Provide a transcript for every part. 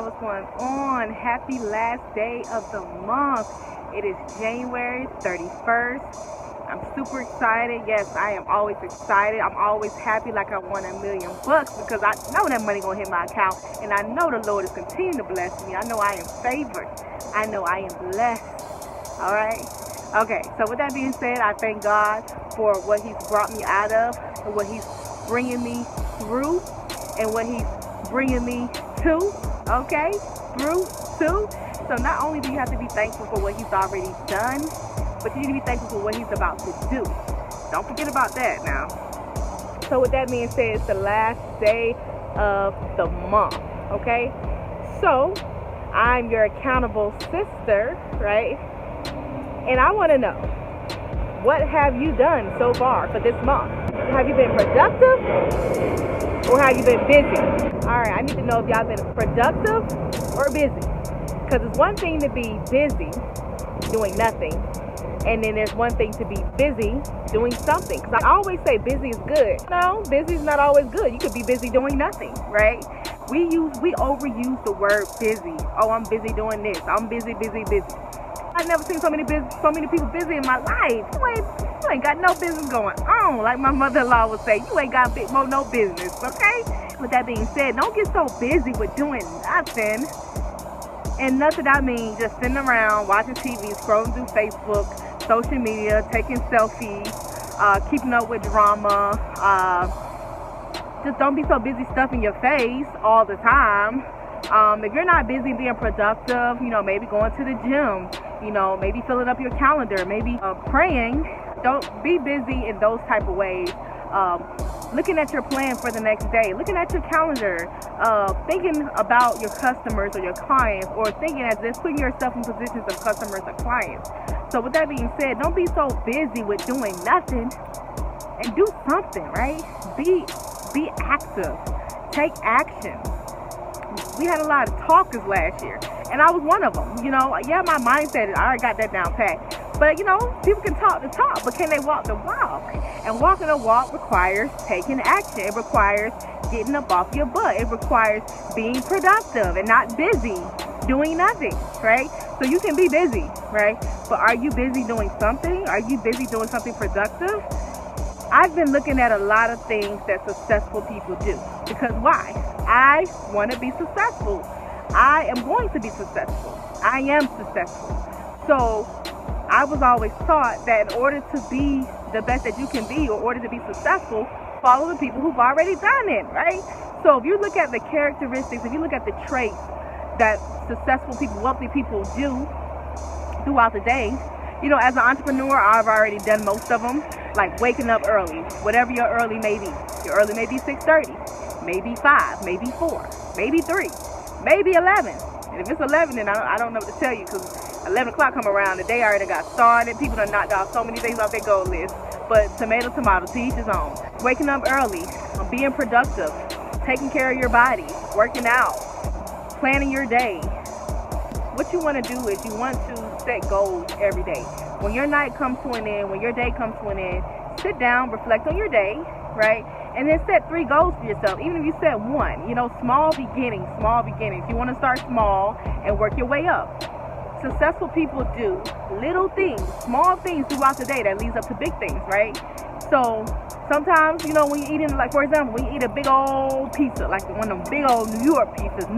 what's going on? Happy last day of the month. It is January 31st. I'm super excited. Yes, I am always excited. I'm always happy like I won $1 million because I know that money gonna hit my account, and I know the Lord is continuing to bless me. I know I am favored. I know I am blessed. All right. Okay. So with that being said, I thank God for what He's brought me out of, and what He's bringing me through, and what He's bringing me to. Okay, through to. So not only do you have to be thankful for what He's already done, but you need to be thankful for what He's about to do. Don't forget about that now. So with that being said, it's the last day of the month. Okay, so I'm your accountable sister, right? And I want to know, what have you done so far for this month? Have you been productive or have you been busy? All right, I need to know if y'all been productive or busy. Because it's one thing to be busy doing nothing, and then there's one thing to be busy doing something. Because I always say busy is good. No, busy is not always good. You could be busy doing nothing, right? We overuse the word busy. Oh, I'm busy doing this. I'm busy. I've never seen so many people busy in my life. You ain't got no business going on. Like my mother-in-law would say, you ain't got no business, okay? With that being said, don't get so busy with doing nothing. And nothing I mean just sitting around, watching TV, scrolling through Facebook, social media, taking selfies, keeping up with drama. Just don't be so busy stuffing your face all the time. If you're not busy being productive, maybe going to the gym, maybe filling up your calendar, maybe praying. Don't be busy in those type of ways. Looking at your plan for the next day, looking at your calendar, thinking about your customers or your clients, or thinking as if putting yourself in positions of customers or clients. So with that being said, don't be so busy with doing nothing, and do something, right? Be active. Take action. We had a lot of talkers last year, and I was one of them. Yeah, my mindset, I already got that down pat. But, people can talk the talk, but can they walk the walk? And walking the walk requires taking action. It requires getting up off your butt. It requires being productive and not busy doing nothing, right? So you can be busy, right? But are you busy doing something? Are you busy doing something productive? I've been looking at a lot of things that successful people do. Because why? I want to be successful. I am going to be successful. I am successful. So I was always taught that in order to be the best that you can be, or in order to be successful, follow the people who've already done it, right? So if you look at the characteristics, if you look at the traits that successful people, wealthy people do throughout the day, as an entrepreneur, I've already done most of them, like waking up early, whatever your early may be. Your early may be 6:30, maybe 5, maybe 4, maybe 3, maybe 11. And if it's 11, then I don't know what to tell you, because 11 o'clock come around, the day already got started. People done knocked out so many things off their goal list. But tomato, to each his own. Waking up early, being productive, taking care of your body, working out, planning your day. What you want to do is you want to set goals every day. When your night comes to an end, when your day comes to an end, sit down, reflect on your day, right? And then set 3 goals for yourself. Even if you set 1, small beginnings. You want to start small and work your way up. Successful people do little things, small things throughout the day that leads up to big things, right? So sometimes, when you're eating, like for example, when you eat a big old pizza, like one of them big old New York pizzas,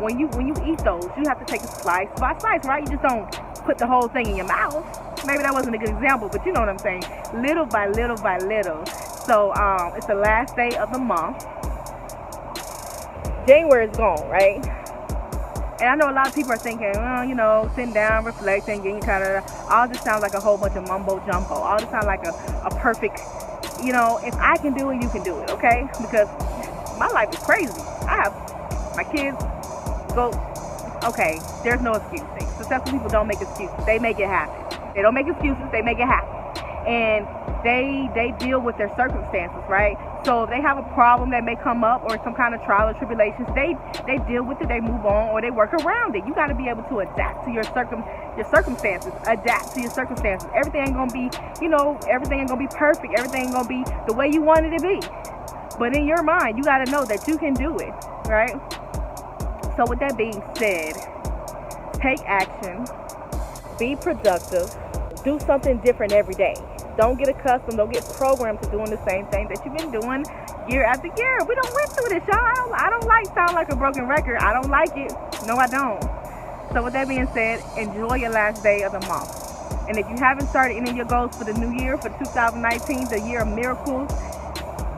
when you eat those, you have to take it slice by slice, right? You just don't put the whole thing in your mouth. Maybe that wasn't a good example, but you know what I'm saying. Little by little by little. So it's the last day of the month. January is gone, right? And I know a lot of people are thinking, well, sitting down, reflecting, getting kind of, all this sounds like a whole bunch of mumbo jumbo. All this sounds like a perfect, if I can do it, you can do it, okay? Because my life is crazy. I have my kids go, okay, there's no excuse. Successful people don't make excuses. They make it happen. They don't make excuses, they make it happen. And they deal with their circumstances, right? So if they have a problem that may come up, or some kind of trial or tribulations, they deal with it, they move on, or they work around it. You got to be able to adapt to your circumstances. Adapt to your circumstances. Everything ain't gonna be, everything ain't gonna be perfect. Everything ain't gonna be the way you want it to be. But in your mind, you got to know that you can do it, right? So with that being said, take action, be productive, do something different every day. Don't get accustomed, don't get programmed to doing the same thing that you've been doing year after year. We don't went through this, y'all. I don't like sound like a broken record. I don't like it. No, I don't. So with that being said, enjoy your last day of the month. And if you haven't started any of your goals for the new year, for 2019, the year of miracles,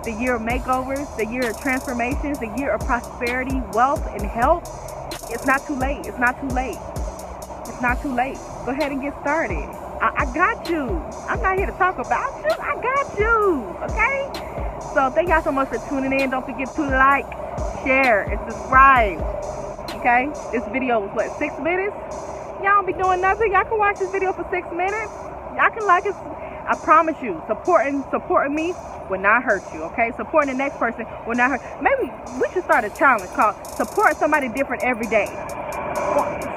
the year of makeovers, the year of transformations, the year of prosperity, wealth, and health, it's not too late. It's not too late. It's not too late. Go ahead and get started. I got you. I'm not here to talk about you. I got you. Okay? So thank y'all so much for tuning in. Don't forget to like, share, and subscribe. Okay? This video was what, 6 minutes? Y'all don't be doing nothing. Y'all can watch this video for 6 minutes. Y'all can like it. I promise you, supporting me will not hurt you, okay? Supporting the next person will not hurt. Maybe we should start a challenge called support somebody different every day.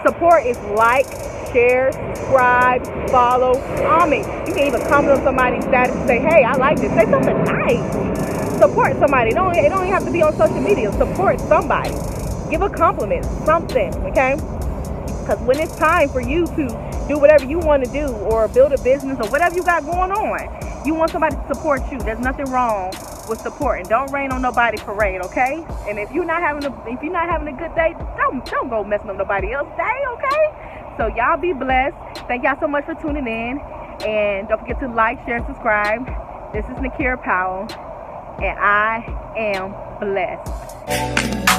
Support is like, share, subscribe, follow, comment. You can even comment on somebody's status and say, hey, I like this. Say something nice. Support somebody. It don't even have to be on social media. Support somebody. Give a compliment, something, okay? Because when it's time for you to do whatever you want to do or build a business or whatever you got going on, you want somebody to support you. There's nothing wrong with supporting. Don't rain on nobody's parade, okay? And if you're not having a good day, don't go messing up nobody else's day, okay? So y'all be blessed. Thank y'all so much for tuning in. And don't forget to like, share, subscribe. This is Nakiara Powell, and I am blessed.